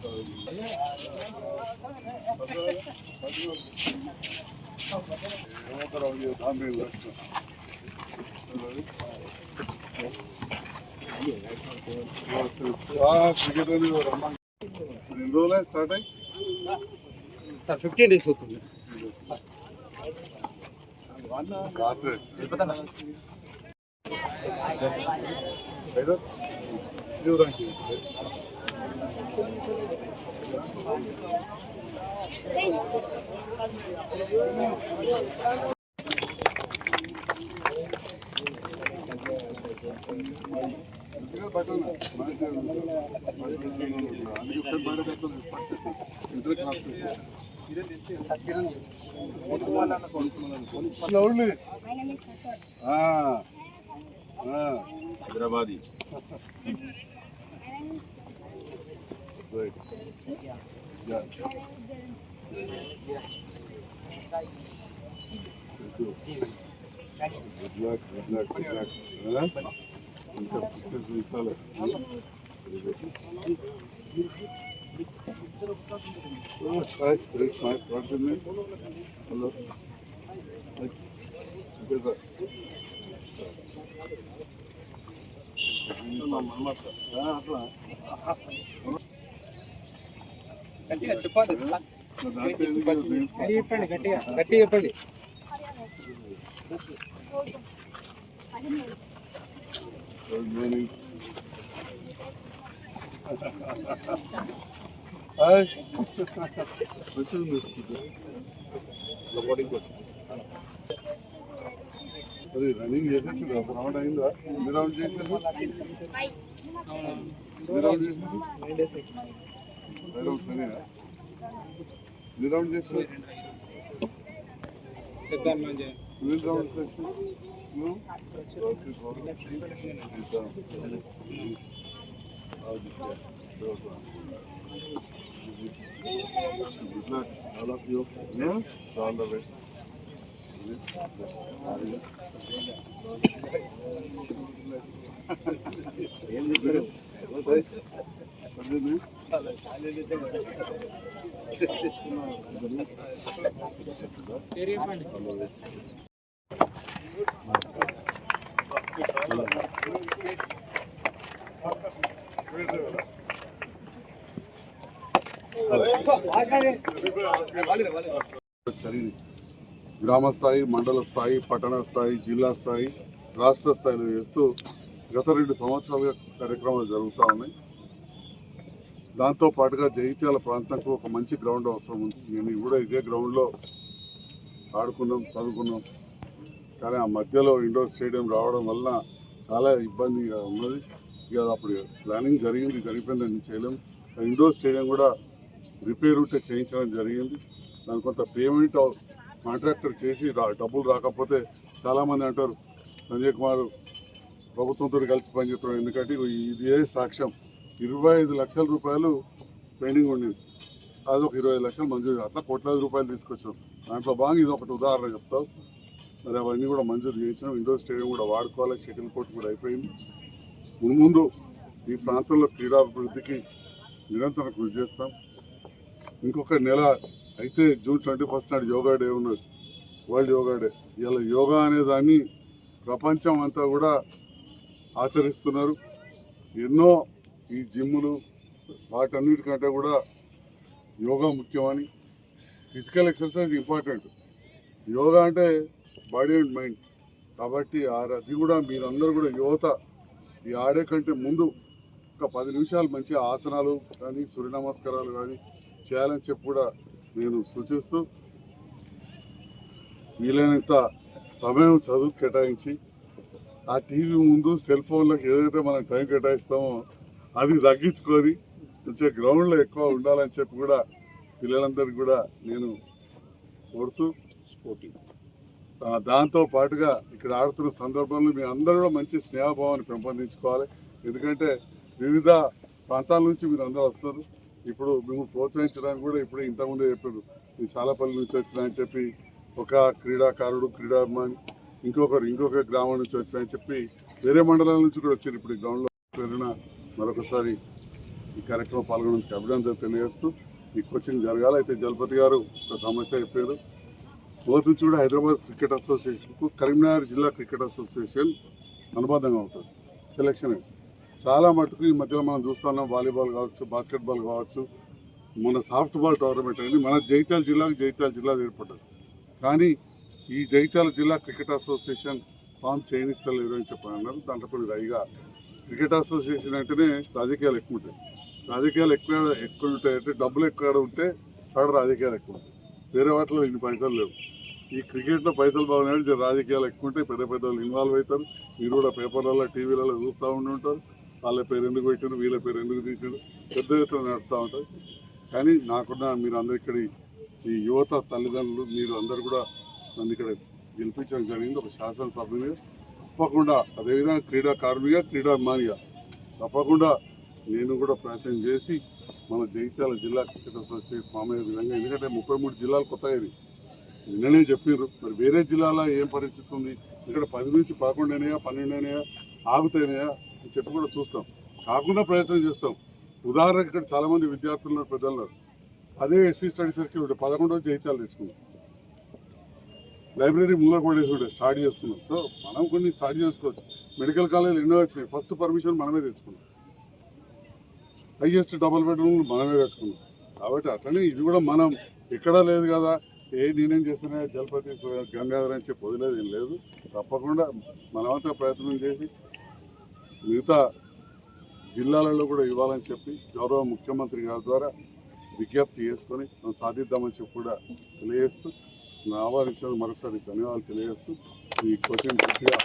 ఎన్ని రోజులు స్టార్ట్ అయ్యి 15 days అవుతుంది. రాత్రి హైదరాబాదీ గట్టిగా చెప్పండి, చెప్పండి, గట్టిగా గట్టిగా చెప్పండి. Good morning. సపోర్టింగ్ అది రన్నింగ్ చేసేసి ఒక రౌండ్ అయిందా? ఎన్ని రౌండ్ చేసారు? 9 రౌండ్స్ అయినా? ఎన్ని రౌండ్ చేస్తారు? 12 rounds all of you, all the best. గ్రామ స్థాయి, మండల స్థాయి, పట్టణ స్థాయి, జిల్లా స్థాయి, రాష్ట్ర స్థాయిలో చేస్తూ గత 2 సంవత్సరాలుగా కార్యక్రమాలు జరుగుతూ ఉన్నాయి. దాంతో పాటుగా జగిత్యాల ప్రాంతంకు ఒక మంచి గ్రౌండ్ అవసరం ఉంది. నేను కూడా ఇదే గ్రౌండ్లో ఆడుకున్నాం, చదువుకున్నాం. కానీ ఆ మధ్యలో ఇండోర్ స్టేడియం రావడం వల్ల చాలా ఇబ్బందిగా ఉన్నది. ఇక అప్పుడు ప్లానింగ్ జరిగిపోయిందని చేయలేం. ఇండోర్ స్టేడియం కూడా రిపేర్ ఉంటే చేయించడం జరిగింది. దాని కొంత పేమెంట్ కాంట్రాక్టర్ చేసి డబ్బులు రాకపోతే చాలామంది అంటారు సంజయ్ కుమార్ ప్రభుత్వంతో కలిసి పనిచేస్తున్నాడు. ఎందుకంటే ఇదే సాక్ష్యం 25 లక్షల రూపాయలు పెండింగ్ ఉండింది. అది ఒక 25 లక్షలు మంజూరు, అట్లా కోట్లాది రూపాయలు తీసుకొచ్చాం. దాంట్లో భాగంగా ఇది ఒకటి ఉదాహరణ చెప్తాం. మరి అవన్నీ కూడా మంజూరు చేయించినాం. ఇండోర్ స్టేడియం కూడా వాడుకోవాలి. షటిల్ కోర్ట్ కూడా అయిపోయింది. ముందు ఈ ప్రాంతంలో క్రీడాభివృద్ధికి నిరంతరం కృషి చేస్తాం. ఇంకొక నెల అయితే జూన్ 21 నాడు యోగా డే ఉన్నది, వరల్డ్ యోగా డే. ఇలా యోగా అనే దాన్ని ప్రపంచం అంతా కూడా ఆచరిస్తున్నారు. ఎన్నో ఈ జిమ్ములు వాటన్నిటికంటే కూడా యోగా ముఖ్యమని, ఫిజికల్ ఎక్సర్సైజ్ ఇంపార్టెంట్. యోగా అంటే బాడీ అండ్ మైండ్. కాబట్టి అది కూడా మీరందరూ కూడా యువత ఈ ఆడే కంటే ముందు ఒక 10 నిమిషాలు మంచి ఆసనాలు కానీ సూర్య నమస్కారాలు కానీ చేయాలని చెప్పి కూడా నేను సూచిస్తూ, వీలైనంత సమయం చదువు కేటాయించి ఆ టీవీ ముందు సెల్ ఫోన్లకు ఏదైతే మనం టైం కేటాయిస్తామో అది తగ్గించుకొని కొంచెం గ్రౌండ్లో ఎక్కువ ఉండాలని చెప్పి కూడా పిల్లలందరికీ కూడా నేను కోరుతూ, స్పోర్టింగ్ దాంతో పాటుగా ఇక్కడ ఆడుతున్న సందర్భంలో మీ అందరూ కూడా మంచి స్నేహభావాన్ని పెంపొందించుకోవాలి. ఎందుకంటే వివిధ ప్రాంతాల నుంచి మీరు అందరూ వస్తారు. ఇప్పుడు మేము ప్రోత్సహించడానికి కూడా ఇప్పుడు ఇంతకుముందే చెప్పారు, ఈ సాలపల్లి నుంచి వచ్చినాయని చెప్పి ఒక క్రీడాకారుడు, క్రీడాభిమాని, ఇంకొక గ్రామం నుంచి వచ్చినాయని చెప్పి వేరే మండలాల నుంచి కూడా వచ్చారు. ఇప్పుడు ఈ గ్రౌండ్లో పేరున మరొకసారి ఈ కార్యక్రమం పాల్గొనేందుకు అభినందనలు తెలియజేస్తూ ఈ కోచింగ్ జరగాలి. అయితే జలపతి గారు ఒక సమస్య చెప్పారు. మొదటి నుంచి కూడా హైదరాబాద్ క్రికెట్ అసోసియేషన్కు కరీంనగర్ జిల్లా క్రికెట్ అసోసియేషన్ అనుబంధంగా ఉంటుంది సెలక్షన్. చాలా మటుకు ఈ మధ్యలో మనం చూస్తున్నాం, వాలీబాల్ కావచ్చు, బాస్కెట్బాల్ కావచ్చు, మన సాఫ్ట్ బాల్ టోర్నమెంట్ అనేది మన జగిత్యాల జిల్లా ఏర్పడ్డది. కానీ ఈ జగిత్యాల జిల్లా క్రికెట్ అసోసియేషన్ ఫామ్ చేయనిస్తలేరు అని చెప్పన్నారు. దాంట్లో కొన్ని రైగా క్రికెట్ అసోసియేషన్ అంటేనే రాజకీయాలు ఎక్కువ ఉంటాయి. రాజకీయాలు ఎక్కువ ఉంటాయి అంటే డబ్బులు ఎక్కువ ఉంటే అక్కడ రాజకీయాలు ఎక్కువ ఉంటాయి. వేరే వాటిలో ఇన్ని పైసలు లేవు. ఈ క్రికెట్లో పైసలు బాగున్నాయి, రాజకీయాలు ఎక్కువ ఉంటాయి. పెద్ద పెద్ద వాళ్ళు ఇన్వాల్వ్ అవుతారు. మీరు కూడా పేపర్లలో టీవీలలో చూస్తూ ఉంటారు. వాళ్ళ పేరు ఎందుకు పెట్టారు, వీళ్ళ పేరు ఎందుకు తీసారు, పెద్ద ఎత్తున నడుస్తూ ఉంటారు. కానీ నాకున్న మీరు అందరు ఇక్కడ ఈ యువత తల్లిదండ్రులు మీరు అందరు కూడా నన్ను ఇక్కడ గెలిపించడం జరిగింది ఒక శాసనసభ్యునిగా. తప్పకుండా అదేవిధంగా క్రీడాకారునిగా, క్రీడాభిమానిగా తప్పకుండా నేను కూడా ప్రయత్నం చేసి మన జగిత్యాల జిల్లా క్రికెట్ అసోసియేషన్ ఫామ్ అయ్యే విధంగా, ఎందుకంటే 33 జిల్లాలు కొత్తగా ఇది నిన్ననే చెప్పారు. మరి వేరే జిల్లాలో ఏం పరిస్థితి ఉంది, ఇక్కడ 10 నుంచి 11 అయినాయా, 12 అయినాయా, ఆగుతాయినాయా అని చెప్పి కూడా చూస్తాం. కాకుండా ప్రయత్నం చేస్తాం. ఉదాహరణకు ఇక్కడ చాలామంది విద్యార్థులు ఉన్నారు, పెద్దలు ఉన్నారు. అదే ఎస్సీ స్టడీ సర్కిల్ ఉంటే 11 జగిత్యాలు తెచ్చుకున్నాం. లైబ్రరీ ముంగర పడేసి స్టార్ట్ చేస్తున్నాం. సో మనం కొన్ని స్టార్ట్ చేసుకోవచ్చు. మెడికల్ కాలేజీలు ఎన్నో వచ్చినాయి. ఫస్ట్ పర్మిషన్ మనమే తెచ్చుకున్నాం. హైయెస్ట్ డబుల్ బెడ్రూమ్ మనమే కట్టుకున్నాం. కాబట్టి అట్లనే ఇది కూడా మనం ఎక్కడా లేదు కదా, నేనేం చేస్తున్నా జలపతి గంగాధర్ అని చెప్పి వదిలేదు ఏం లేదు. తప్పకుండా మనమంతా ప్రయత్నం చేసి మిగతా జిల్లాలలో కూడా ఇవ్వాలని చెప్పి గౌరవ ముఖ్యమంత్రి గారి ద్వారా విజ్ఞప్తి చేసుకొని మనం సాధిద్దామని చెప్పి కూడా తెలియజేస్తూ నా ఆహ్వానించినందుకు మరొకసారి ధన్యవాదాలు తెలియజేస్తూ ఈ కోచింగ్ పూర్తిగా